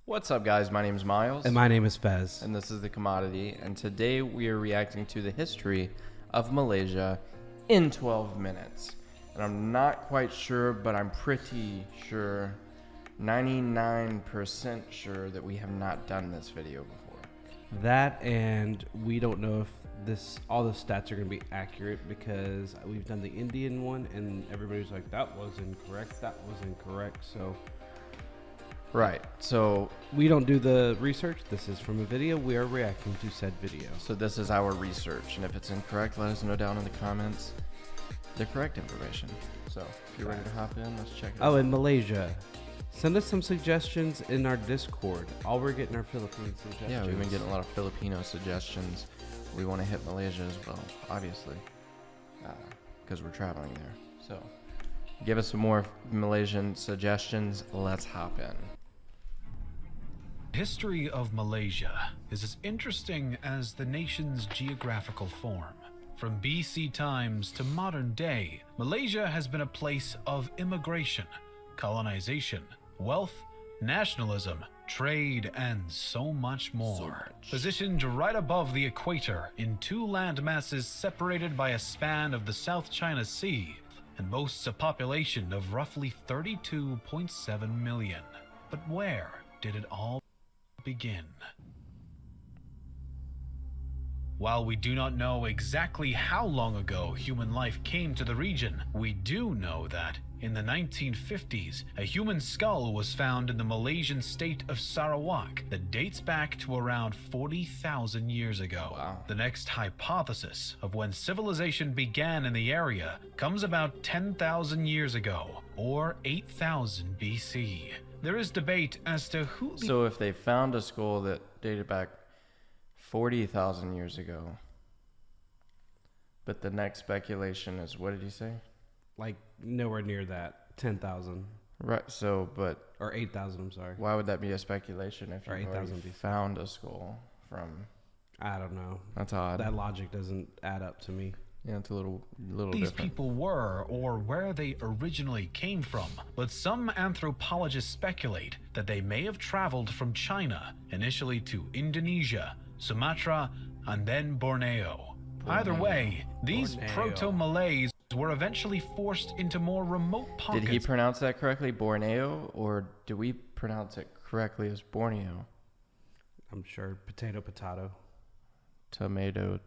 What's up, guys? My name is Miles. And my name is Fez. And this is The Commodity. And today we are reacting to the history of Malaysia in 12 minutes. And I'm not quite sure, but I'm pretty sure, 99% sure that we have not done this video before. That, and we don't know if all the stats are going to be accurate because we've done the Indian one and everybody's like, that was incorrect, so... Right, so... We don't do the research. This is from a video. We are reacting to said video. So this is our research, and if it's incorrect, let us know down in the comments the correct information. So, if you're ready to hop in, let's check it out. Oh, in Malaysia. Send us some suggestions in our Discord. All we're getting are Philippine suggestions. Yeah, we've been getting a lot of Filipino suggestions. We want to hit Malaysia as well, obviously, because we're traveling there. So, give us some more Malaysian suggestions. Let's hop in. History of Malaysia is as interesting as the nation's geographical form. From BC times to modern day, Malaysia has been a place of immigration, colonization, wealth, nationalism, trade, and so much more. Positioned right above the equator in two land masses separated by a span of the South China Sea, and boasts a population of roughly 32.7 million. But where did it all begin? While we do not know exactly how long ago human life came to the region, we do know that in the 1950s, a human skull was found in the Malaysian state of Sarawak that dates back to around 40,000 years ago. Wow. The next hypothesis of when civilization began in the area comes about 10,000 years ago, or 8,000 BC. There is debate as to who... So if they found a skull that dated back 40,000 years ago, but the next speculation is, what did he say? Like, nowhere near that. 10,000. Right, so, but... Or 8,000, I'm sorry. Why would that be a speculation if you already found a skull from... I don't know. That's odd. That logic doesn't add up to me. Yeah, it's a little these different. people were or where they originally came from, but some anthropologists speculate that they may have traveled from China, initially to Indonesia, Sumatra, and then Borneo. Either way, these Proto-Malays were eventually forced into more remote pockets. Did he pronounce that correctly, Borneo, or do we pronounce it correctly as Borneo? I'm sure potato. Tomato.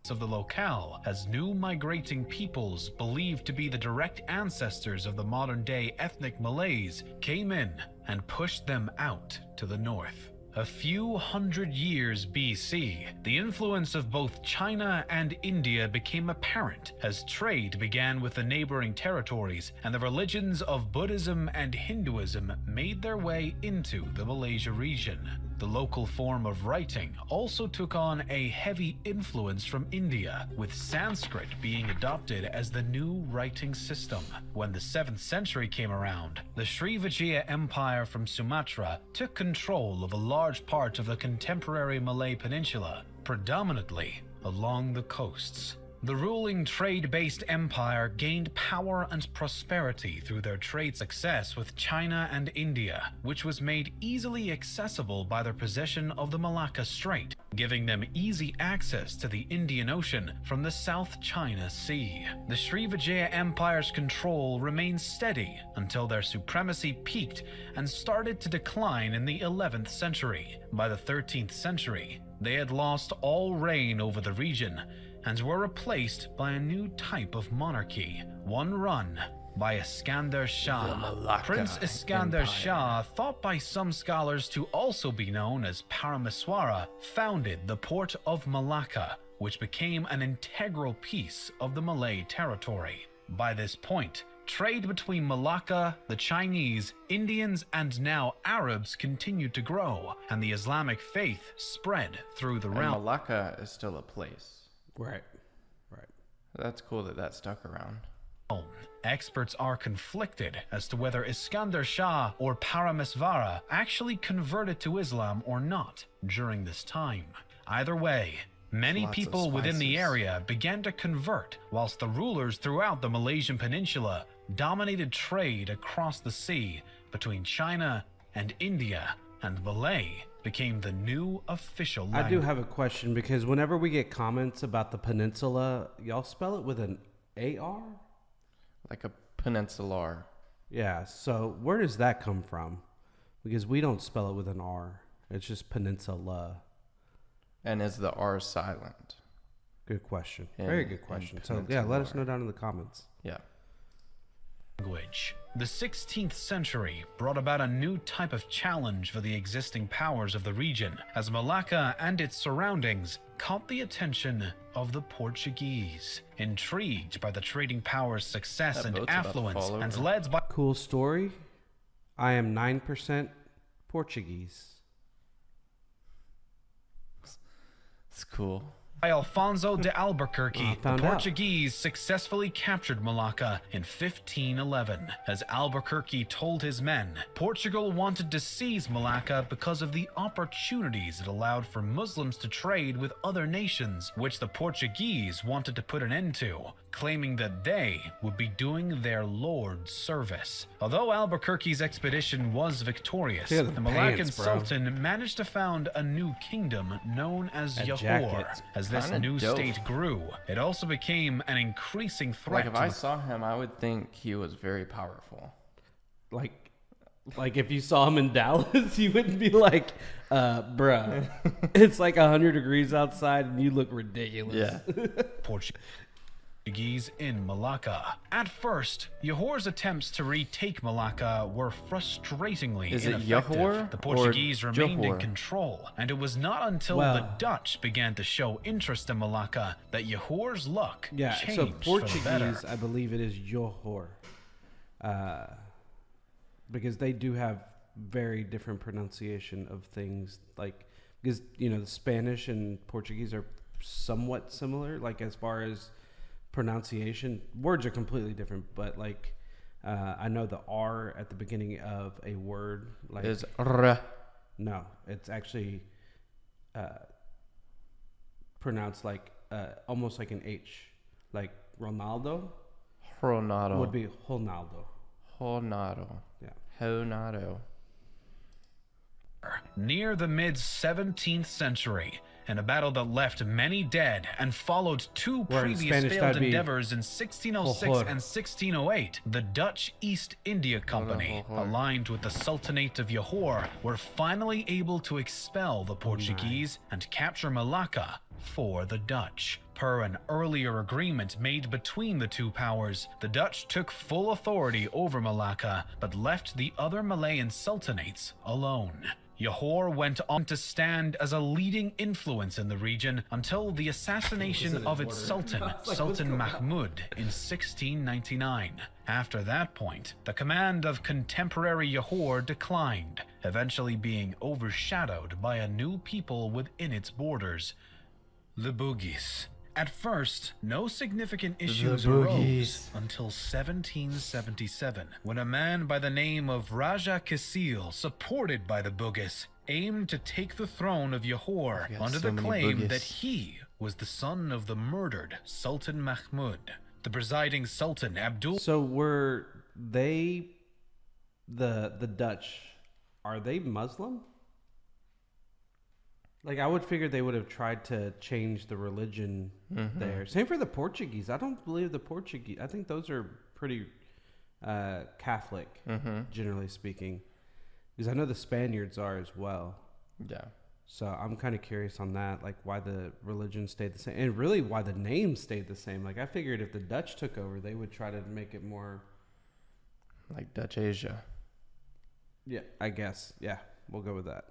Of the locale, as new migrating peoples believed to be the direct ancestors of the modern-day ethnic Malays came in and pushed them out to the north. A few hundred years BC, the influence of both China and India became apparent as trade began with the neighboring territories, and the religions of Buddhism and Hinduism made their way into the Malaysia region. The local form of writing also took on a heavy influence from India, with Sanskrit being adopted as the new writing system. When the 7th century came around, the Srivijaya Empire from Sumatra took control of a large part of the contemporary Malay Peninsula, predominantly along the coasts. The ruling trade-based empire gained power and prosperity through their trade success with China and India, which was made easily accessible by their possession of the Malacca Strait, giving them easy access to the Indian Ocean from the South China Sea. The Srivijaya Empire's control remained steady until their supremacy peaked and started to decline in the 11th century. By the 13th century, they had lost all reign over the region and were replaced by a new type of monarchy, one run by Iskandar Shah. Prince Iskandar Shah, thought by some scholars to also be known as Parameswara, founded the port of Malacca, which became an integral piece of the Malay territory. By this point, trade between Malacca, the Chinese, Indians, and now Arabs continued to grow, and the Islamic faith spread through the realm. Malacca is still a place. Right. That's cool that stuck around. Experts are conflicted as to whether Iskandar Shah or Parameswara actually converted to Islam or not during this time. Either way, many people within the area began to convert, whilst the rulers throughout the Malaysian peninsula dominated trade across the sea between China and India, and Malay became the new official language. I do have a question because whenever we get comments about the peninsula, y'all spell it with an AR? Like a peninsular. Yeah, so where does that come from? Because we don't spell it with an R. It's just peninsula. And is the R silent? Good question. In- Very good question. in So, yeah, let us peninsular. know down in the comments. Yeah. The 16th century brought about a new type of challenge for the existing powers of the region, as Malacca and its surroundings caught the attention of the Portuguese. Intrigued by the trading power's success That and boat's about to affluence, fall and over. led by Cool story. I am 9% Portuguese. It's cool. Alfonso de Albuquerque, the found out. Portuguese successfully captured Malacca in 1511. As Albuquerque told his men, Portugal wanted to seize Malacca because of the opportunities it allowed for Muslims to trade with other nations, which the Portuguese wanted to put an end to, claiming that they would be doing their lord service. Although Albuquerque's expedition was victorious, Look at the the Malaccan pants, bro. Sultan managed to found a new kingdom known as That Johor. jacket. As this Kinda new dope. state grew, it also became an increasing threat Like if to I the saw him, I would think he was very powerful. Like if you saw him in Dallas, you wouldn't be like, bruh, it's like 100 degrees outside and you look ridiculous. Yeah. Portuguese in Malacca. At first, Johor's attempts to retake Malacca were frustratingly Is it ineffective. Johor The or Portuguese remained in Johor? control, and it was not until Well- the Dutch began to show interest in Malacca that Johor's luck Yeah, changed so for the better. Portuguese, I believe it is Johor. Because they do have very different pronunciation of things. Like, because, the Spanish and Portuguese are somewhat similar, like as far as pronunciation. Words are completely different, but like, I know the R at the beginning of a word, like, Is R. no, it's actually pronounced like almost like an H, like Ronaldo Ronaldo. would be Ronaldo. Ronaldo. Yeah. Ronaldo. Near the mid-17th century, in a battle that left many dead and followed two Where in previous Spanish failed that'd be endeavors in 1606 Johor. and 1608, the Dutch East India Company, Johor. aligned with the Sultanate of Johor, were finally able to expel the Portuguese and capture Malacca for the Dutch. Per an earlier agreement made between the two powers, the Dutch took full authority over Malacca, but left the other Malayan sultanates alone. Johor went on to stand as a leading influence in the region until the assassination of its sultan, Sultan Mahmud, in 1699. After that point, the command of contemporary Johor declined, eventually being overshadowed by a new people within its borders, the Bugis. At first, no significant issues arose until 1777, when a man by the name of Raja Kasil, supported by the Bugis, aimed to take the throne of Johor got under so the many claim Bugis. that he was the son of the murdered Sultan Mahmud. The presiding Sultan Abdul So were they the Dutch? Are they Muslim? Like, I would figure they would have tried to change the religion there. Same for the Portuguese. I don't believe the Portuguese. I think those are pretty Catholic, generally speaking. Because I know the Spaniards are as well. Yeah. So I'm kind of curious on that, like why the religion stayed the same, and really why the name stayed the same. Like, I figured if the Dutch took over, they would try to make it more. Like Dutch Asia. Yeah, I guess. Yeah, we'll go with that.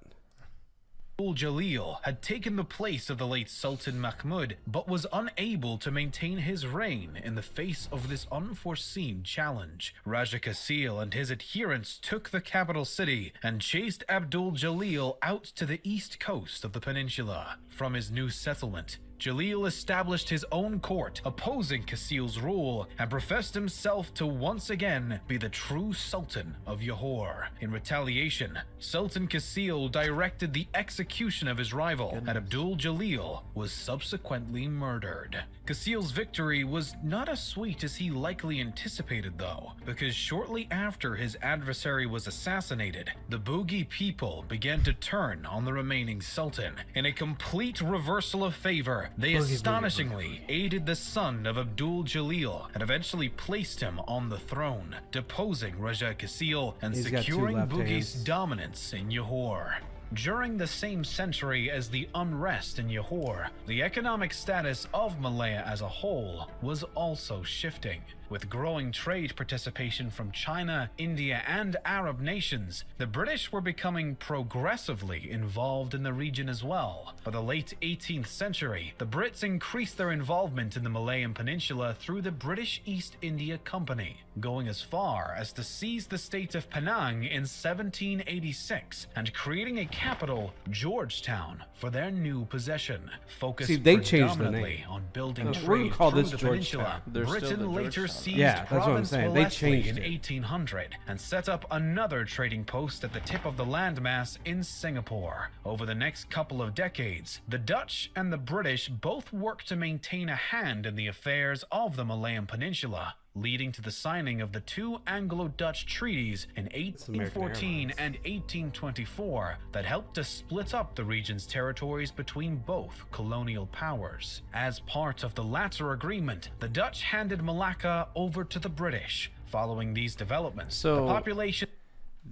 Jalil had taken the place of the late Sultan Mahmud, but was unable to maintain his reign in the face of this unforeseen challenge. Raja Kasil and his adherents took the capital city and chased Abdul Jalil out to the east coast of the peninsula. From his new settlement, Jalil established his own court, opposing Kasil's rule, and professed himself to once again be the true Sultan of Johor. In retaliation, Sultan Kasil directed the execution of his rival, and Abdul Jalil was subsequently murdered. Kasil's victory was not as sweet as he likely anticipated though, because shortly after his adversary was assassinated, the Bugis people began to turn on the remaining sultan. In a complete reversal of favor, they astonishingly aided the son of Abdul Jalil and eventually placed him on the throne, deposing Raja Kasil and He's got two securing left Bugis' hands. dominance in Johor. During the same century as the unrest in Johor, the economic status of Malaya as a whole was also shifting. With growing trade participation from China, India, and Arab nations, the British were becoming progressively involved in the region as well. By the late 18th century, the Brits increased their involvement in the Malayan Peninsula through the British East India Company, going as far as to seize the state of Penang in 1786 and creating a capital, Georgetown, for their new possession. Focused See, they changed the predominantly name. on building We're gonna trade call through this the Georgetown. peninsula. They're still Britain the later Georgetown. seized Yeah, that's what I'm Province saying. They Wellesley changed in it. 1800 and set up another trading post at the tip of the landmass in Singapore. Over the next couple of decades, the Dutch and the British both worked to maintain a hand in the affairs of the Malayan Peninsula, leading to the signing of the two Anglo-Dutch treaties in 1814 and 1824 that helped to split up the region's territories between both colonial powers. As part of the latter agreement, the Dutch handed Malacca over to the British. Following these developments, So- the population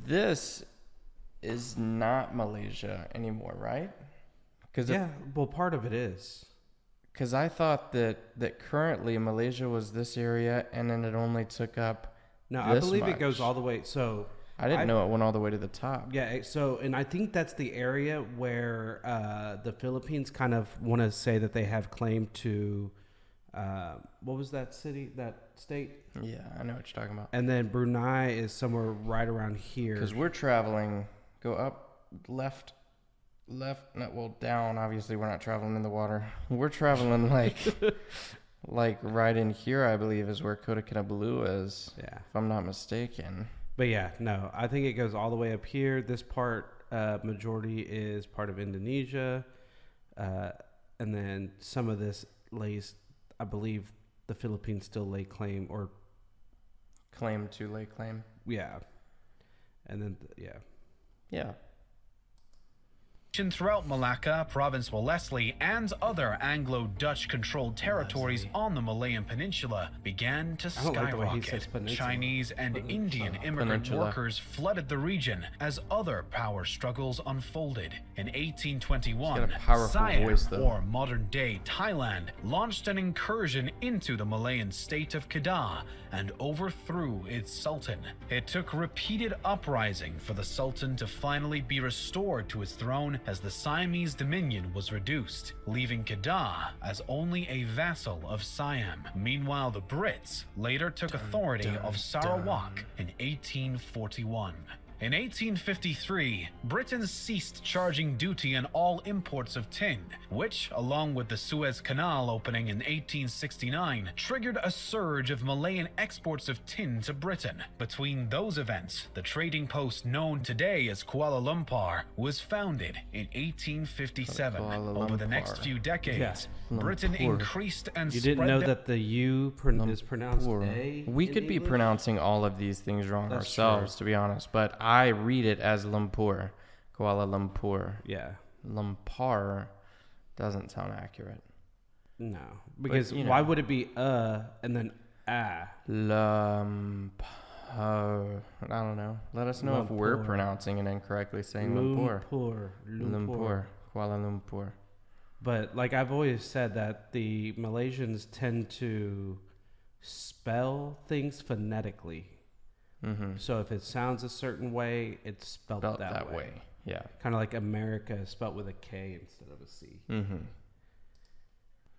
This is not Malaysia anymore, right? Because Yeah, well, part of it is. Because I thought that currently Malaysia was this area, and then it only took up. No, I this believe it much. goes all the way. So I didn't know it went all the way to the top. yeah, so and I think that's the area where the Philippines kind of want to say that they have claim to. What was that city? That state? Yeah, I know what you're talking about. And then Brunei is somewhere right around here. Because we're traveling, go up, left, no, well, down. Obviously, we're not traveling in the water. We're traveling like right in here, I believe, is where Kota Kinabalu is. Yeah. If I'm not mistaken. But yeah, no, I think it goes all the way up here. This part, majority is part of Indonesia. And then some of this lays, I believe the Philippines still lay claim or, Claim to lay claim. yeah. And then, yeah. Yeah. throughout Malacca, Province Wellesley, and other Anglo-Dutch controlled territories on the Malayan Peninsula began to I don't like the way he says skyrocket. peninsula. Chinese and Indian immigrant Peninsula. workers flooded the region as other power struggles unfolded. In 1821, He's got a powerful Siam, voice, though. or modern-day Thailand, launched an incursion into the Malayan state of Kedah and overthrew its sultan. It took repeated uprising for the sultan to finally be restored to his throne as the Siamese dominion was reduced, leaving Kedah as only a vassal of Siam. Meanwhile, the Brits later took authority of Sarawak in 1841. In 1853, Britain ceased charging duty on all imports of tin, which, along with the Suez Canal opening in 1869, triggered a surge of Malayan exports of tin to Britain. Between those events, the trading post known today as Kuala Lumpur was founded in 1857. Kuala Over the Lumpur. next few decades, Yeah. Britain Lumpur. increased and You spread didn't know their that the U is pronounced Poor. A? We in could be English? pronouncing all of these things wrong That's ourselves, to be honest, but I read it as Lumpur, Kuala Lumpur. Yeah. Lumpur doesn't sound accurate. No. Because you why know. would it be and then Lumpur. I don't know. Let us know if we're Lumpur. pronouncing it incorrectly, saying Lumpur. Lumpur. Kuala Lumpur. But like I've always said that the Malaysians tend to spell things phonetically. Mm-hmm. So if it sounds a certain way, it's spelled Spelt that way. Yeah. Kind of like America is spelled with a K instead of a C. Mm-hmm.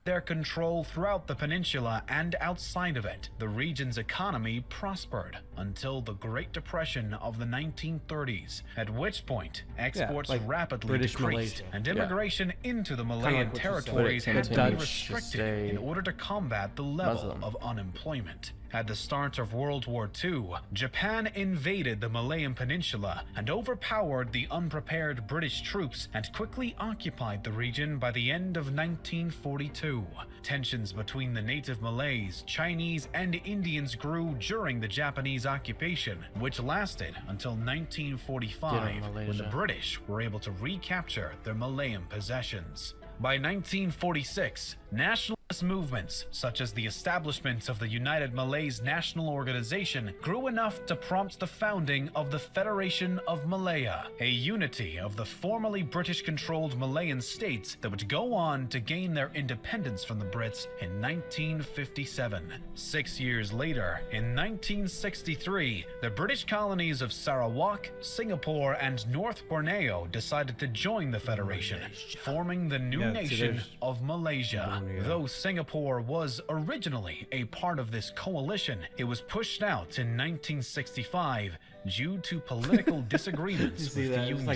their control throughout the peninsula and outside of it. The region's economy prospered until the Great Depression of the 1930s, at which point exports like rapidly British decreased Malaysia. and immigration into the Malayan like what you said. territories But it had to be continues to restricted stay in order to combat the level Muslim. of unemployment. At the start of World War II, Japan invaded the Malayan Peninsula and overpowered the unprepared British troops and quickly occupied the region by the end of 1942. Tensions between the native Malays, Chinese, and Indians grew during the Japanese occupation, which lasted until 1945, when the British were able to recapture their Malayan possessions. By 1946, nationalist movements, such as the establishment of the United Malays National Organization, grew enough to prompt the founding of the Federation of Malaya, a unity of the formerly British-controlled Malayan states that would go on to gain their independence from the Brits in 1957. 6 years later, in 1963, the British colonies of Sarawak, Singapore, and North Borneo decided to join the Federation, forming the new nation of Malaysia. Though Singapore was originally a part of this coalition, it was pushed out in 1965 due to political disagreements with the Union.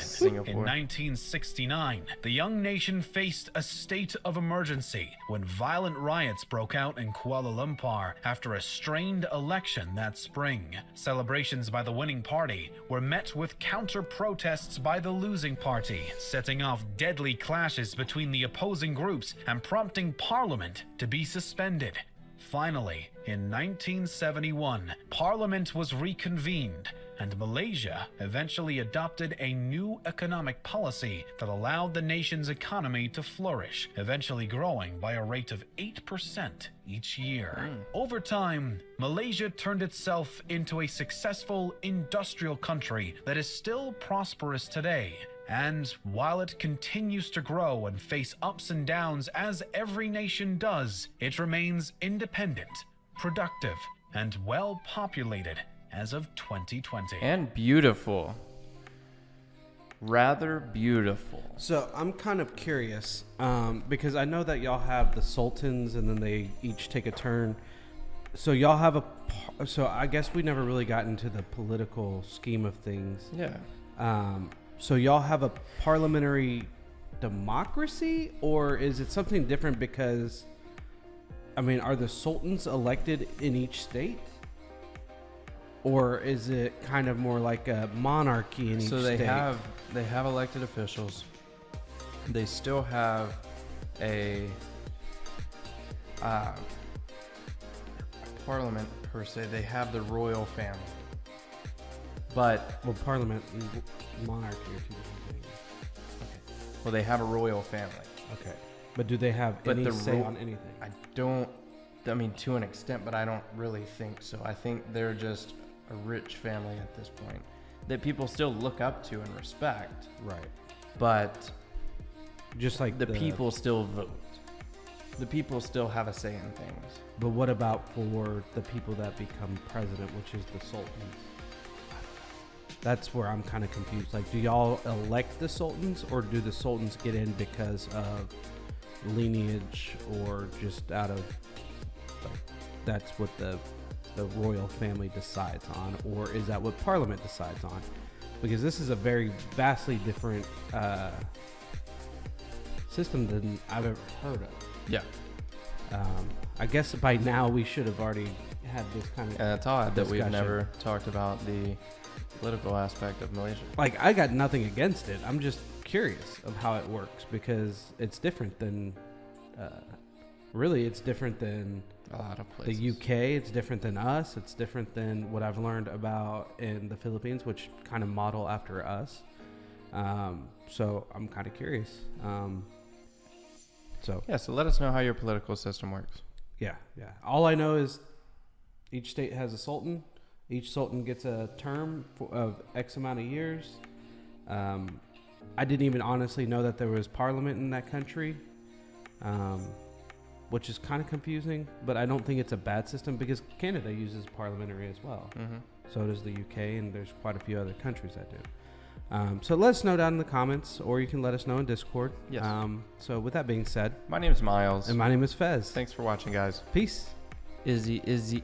In 1969, the young nation faced a state of emergency when violent riots broke out in Kuala Lumpur after a strained election that spring. Celebrations by the winning party were met with counter-protests by the losing party, setting off deadly clashes between the opposing groups and prompting Parliament to be suspended. Finally, in 1971, Parliament was reconvened, and Malaysia eventually adopted a new economic policy that allowed the nation's economy to flourish, eventually growing by a rate of 8% each year. Over time, Malaysia turned itself into a successful industrial country that is still prosperous today. And while it continues to grow and face ups and downs as every nation does, it remains independent, productive, and well populated as of 2020. And beautiful. Rather beautiful. So I'm kind of curious because I know that y'all have the sultans and then they each take a turn. So y'all have so I guess we never really got into the political scheme of things. Yeah. So y'all have a parliamentary democracy, or is it something different? Because, I mean, are the sultans elected in each state? Or is it kind of more like a monarchy in each state? So they have elected officials. They still have a parliament per se. They have the royal family. But well, parliament and monarchy are two different things. okay. Well, they have a royal family. Okay. But do they have any say on anything? I mean, to an extent, but I don't really think so. I think they're just a rich family at this point that people still look up to and respect. Right. But just like the people still vote. The people still have a say in things. But what about for the people that become president, which is the sultans? That's where I'm kind of confused. Like, do y'all elect the sultans, or do the sultans get in because of lineage, or just out of like, that's what the royal family decides on, or is that what Parliament decides on? Because this is a very vastly different system than I've ever heard of. Yeah. I guess by now we should have already had this kind of. And it's odd that we've discussion. never talked about the political aspect of Malaysia. Like, I got nothing against it. I'm just curious of how it works, because it's different than. Really, it's different than A lot of places. the UK. It's different than us. It's different than what I've learned about in the Philippines, which kind of model after us. So I'm kind of curious. So let us know how your political system works. yeah. All I know is each state has a sultan. Each sultan gets a term of X amount of years. I didn't even honestly know that there was parliament in that country, which is kind of confusing. But I don't think it's a bad system, because Canada uses parliamentary as well. Mm-hmm. So does the UK, and there's quite a few other countries that do. So let us know down in the comments, or you can let us know in Discord. Yes. So with that being said, My name's Miles. and my name is Fez. Thanks for watching, guys. Peace. Izzy.